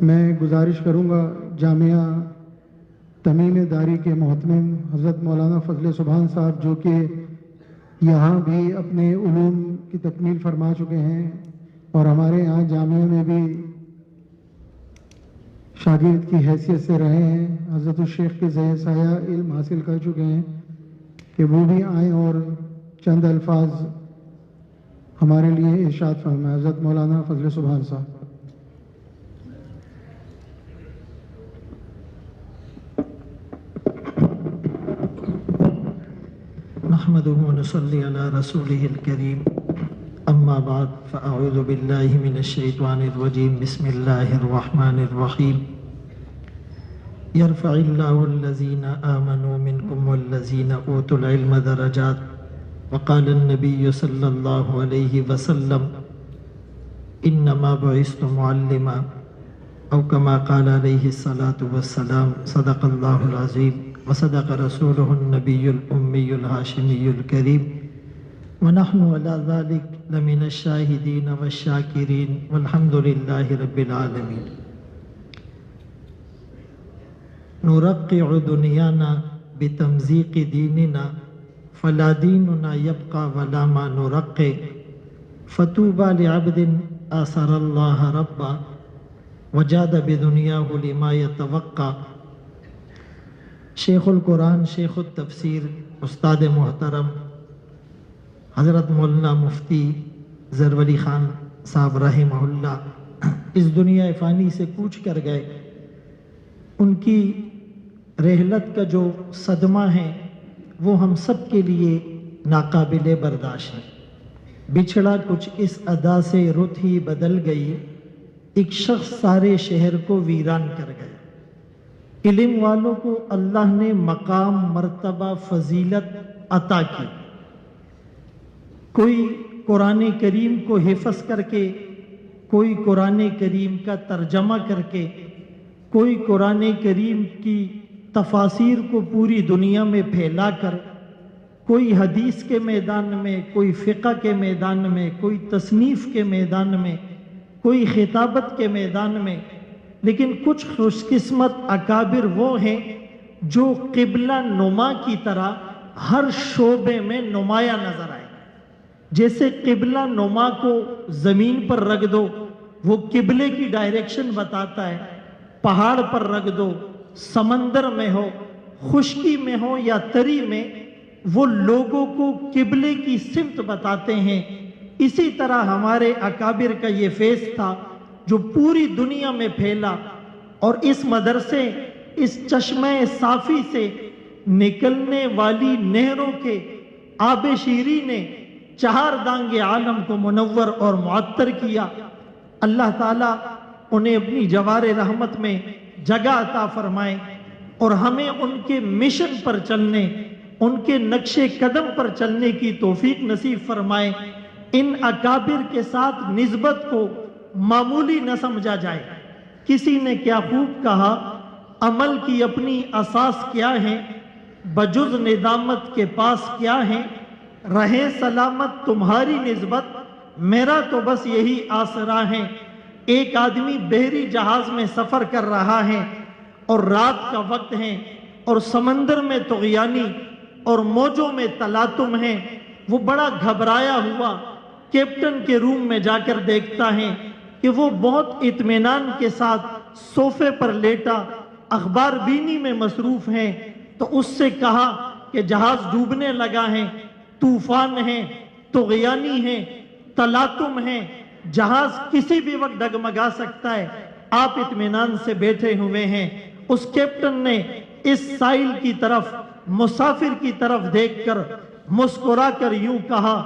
میں گزارش کروں گا جامعہ تمیم داری کے محتمم حضرت مولانا فضل سبحان صاحب، جو کہ یہاں بھی اپنے علوم کی تکمیل فرما چکے ہیں اور ہمارے یہاں جامعہ میں بھی شاگرد کی حیثیت سے رہے ہیں، حضرت الشیخ کے زیر سایہ علم حاصل کر چکے ہیں، کہ وہ بھی آئیں اور چند الفاظ ہمارے لیے ارشاد فرمائیں۔ حضرت مولانا فضل سبحان صاحب۔ نحمده ونصلي على رسوله الكريم، أما بعد، فأعوذ بالله من الشيطان الرجيم، بسم الله الرحمن الرحيم، يرفع الله الذين آمنوا منكم والذين أوتوا العلم درجات، وقال النبي صلى الله عليه وسلم إنما بعثت معلما، أو كما قال عليه الصلاة والسلام، صدق الله العظيم وصدق رسوله النبي الأمي الهاشمي الكريم، ونحن على ذلك لمن الشاهدين والشاكرين، والحمد لله رب العالمين۔ نرقع دنيانا بتمزيق ديننا، فلا ديننا يبقى ولا ما نرقع، فطوبى لعبد آثر الله ربا وجاد بدنياه لما يتوقع۔ شیخ القرآن، شیخ التفسیر، استاد محترم حضرت مولانا مفتی ظفر علی خان صاحب رحمہ اللہ اس دنیا فانی سے کوچ کر گئے۔ ان کی رحلت کا جو صدمہ ہے وہ ہم سب کے لیے ناقابل برداشت ہے۔ بچھڑا کچھ اس ادا سے رت ہی بدل گئی، ایک شخص سارے شہر کو ویران کر گئے۔ علم والوں کو اللہ نے مقام، مرتبہ، فضیلت عطا کی۔ کوئی قرآن کریم کو حفظ کر کے، کوئی قرآن کریم کا ترجمہ کر کے، کوئی قرآن کریم کی تفاسیر کو پوری دنیا میں پھیلا کر، کوئی حدیث کے میدان میں، کوئی فقہ کے میدان میں، کوئی تصنیف کے میدان میں، کوئی خطابت کے میدان میں، لیکن کچھ خوش قسمت اکابر وہ ہیں جو قبلہ نما کی طرح ہر شعبے میں نمایاں نظر آئے۔ جیسے قبلہ نما کو زمین پر رکھ دو، وہ قبلے کی ڈائریکشن بتاتا ہے، پہاڑ پر رکھ دو، سمندر میں ہو، خشکی میں ہو یا تری میں، وہ لوگوں کو قبلے کی سمت بتاتے ہیں۔ اسی طرح ہمارے اکابر کا یہ فیض تھا جو پوری دنیا میں پھیلا، اور اس مدرسے، اس چشمہ صافی سے نکلنے والی نہروں کے آب شیریں نے چہار دانگ عالم کو منور اور معطر کیا۔ اللہ تعالیٰ انہیں اپنی جوار رحمت میں جگہ عطا فرمائے، اور ہمیں ان کے مشن پر چلنے، ان کے نقش قدم پر چلنے کی توفیق نصیب فرمائے۔ ان اکابر کے ساتھ نسبت کو معمولی نہ سمجھا جائے۔ کسی نے کیا خوب کہا، عمل کی اپنی اساس کیا ہے، بجز ندامت کے پاس کیا ہے، رہے سلامت تمہاری نسبت، میرا تو بس یہی آسرا ہے۔ ایک آدمی بحری جہاز میں سفر کر رہا ہے اور رات کا وقت ہے، اور سمندر میں طغیانی اور موجوں میں تلاطم ہے۔ وہ بڑا گھبرایا ہوا کیپٹن کے روم میں جا کر دیکھتا ہے کہ وہ بہت اطمینان کے ساتھ صوفے پر لیٹا اخبار بینی میں مصروف ہیں۔ تو اس سے کہا کہ جہاز ڈوبنے لگا ہے، طوفان ہے، طغیانی ہے، تلاطم ہے، جہاز کسی بھی وقت ڈگمگا سکتا ہے، آپ اطمینان سے بیٹھے ہوئے ہیں۔ اس کیپٹن نے اس ساحل کی طرف، مسافر کی طرف دیکھ کر مسکرا کر یوں کہا،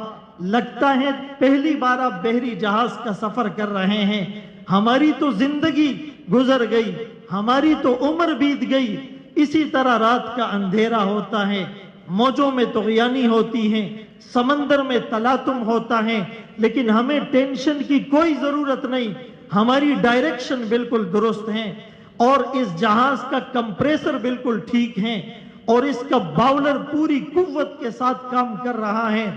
لگتا ہے پہلی بار آپ بحری جہاز کا سفر کر رہے ہیں، ہماری تو زندگی گزر گئی، ہماری تو عمر بیت گئی۔ اسی طرح رات کا اندھیرا ہوتا ہے، موجوں میں طغیانی ہوتی ہیں، سمندر میں تلاطم ہوتا ہے، لیکن ہمیں ٹینشن کی کوئی ضرورت نہیں، ہماری ڈائریکشن بالکل درست ہے، اور اس جہاز کا کمپریسر بالکل ٹھیک ہے، اور اس کا باولر پوری قوت کے ساتھ کام کر رہا ہے۔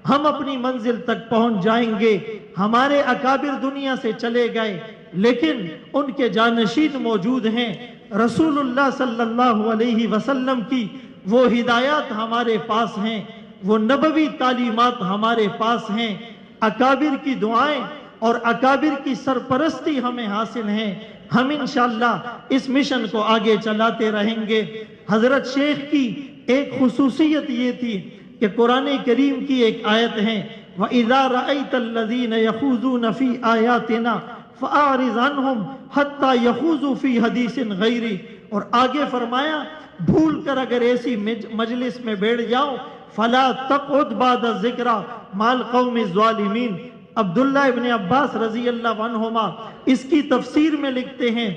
ہم اپنی منزل تک پہنچ جائیں گے۔ ہمارے اکابر دنیا سے چلے گئے لیکن ان کے جانشین موجود ہیں۔ رسول اللہ صلی اللہ علیہ وسلم کی وہ ہدایات ہمارے پاس ہیں، وہ نبوی تعلیمات ہمارے پاس ہیں، اکابر کی دعائیں اور اکابر کی سرپرستی ہمیں حاصل ہیں۔ ہم انشاءاللہ اس مشن کو آگے چلاتے رہیں گے۔ حضرت شیخ کی ایک خصوصیت یہ تھی کہ قرآن کریم کی ایک آیت ہے وَإِذَا رَأَيْتَ الَّذِينَ يَخُوضُونَ فِي آيَاتِنَا فَأَعْرِضْ عَنْهُمْ حَتَّى يَخُوضُوا فِي حَدِيثٍ غَيْرِهِ، اور آگے فرمایا بھول کر اگر ایسی مجلس میں بیٹھ جاؤ فَلَا تَقْعُدْ بَعْدَ الذِّكْرَى مَعَ الْقَوْمِ الظَّالِمِينَ۔ عبداللہ ابن عباس رضی اللہ عنہما اس کی تفسیر میں لکھتے ہیں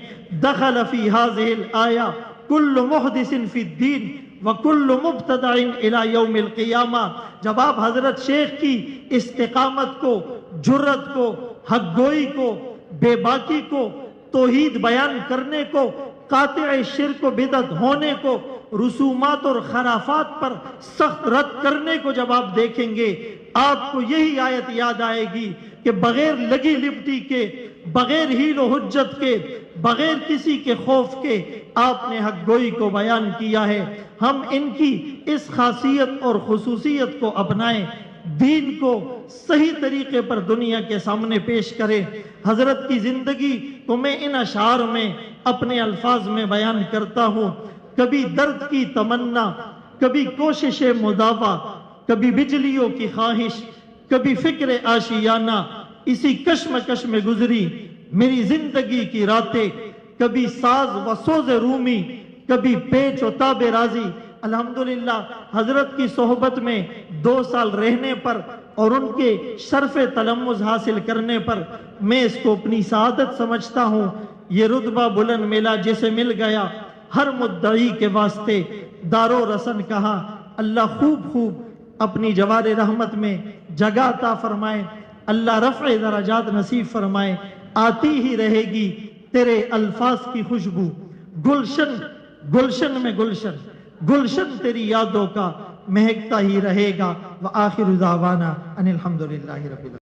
دخل فی هذه الآیہ کل محدث فی الدین وکل مبتدع الی یوم القیامہ۔ جب آپ حضرت شیخ کی استقامت کو، جرت کو، حق گوئی کو، بے باکی کو، توحید بیان کرنے کو، قاطع شرک و بدعت ہونے کو، رسومات اور خرافات پر سخت رد کرنے کو جب آپ دیکھیں گے آپ کو یہی آیت یاد آئے گی کہ بغیر لگی لپٹی کے، بغیر حیل و حجت کے، بغیر کسی کے خوف کے آپ نے حق گوئی کو بیان کیا ہے۔ ہم ان کی اس خاصیت اور خصوصیت کو اپنائیں، دین کو صحیح طریقے پر دنیا کے سامنے پیش کریں۔ حضرت کی زندگی کو میں ان اشعار میں اپنے الفاظ میں بیان کرتا ہوں۔ کبھی درد کی تمنا، کبھی کوشش مداوا، کبھی بجلیوں کی خواہش، کبھی فکر آشیانہ، اسی کشمکش میں گزری میری زندگی کی راتیں، کبھی ساز و سوز رومی، کبھی پیچ و تاب رازی۔ الحمدللہ حضرت کی صحبت میں 2 سال رہنے پر اور ان کے شرف تلمذ حاصل کرنے پر میں اس کو اپنی سعادت سمجھتا ہوں۔ یہ رتبہ بلند ملا جسے مل گیا ہر مدعی کے واسطے دار و رسن کہا۔ اللہ خوب خوب اپنی جوار رحمت میں جگہ عطا فرمائے، اللہ رفع درجات نصیب فرمائے۔ آتی ہی رہے گی تیرے الفاظ کی خوشبو، گلشن گلشن میں گلشن، گلشن تیری یادوں کا مہکتا ہی رہے گا۔ وآخر دعوانا ان الحمدللہ رب العالمین۔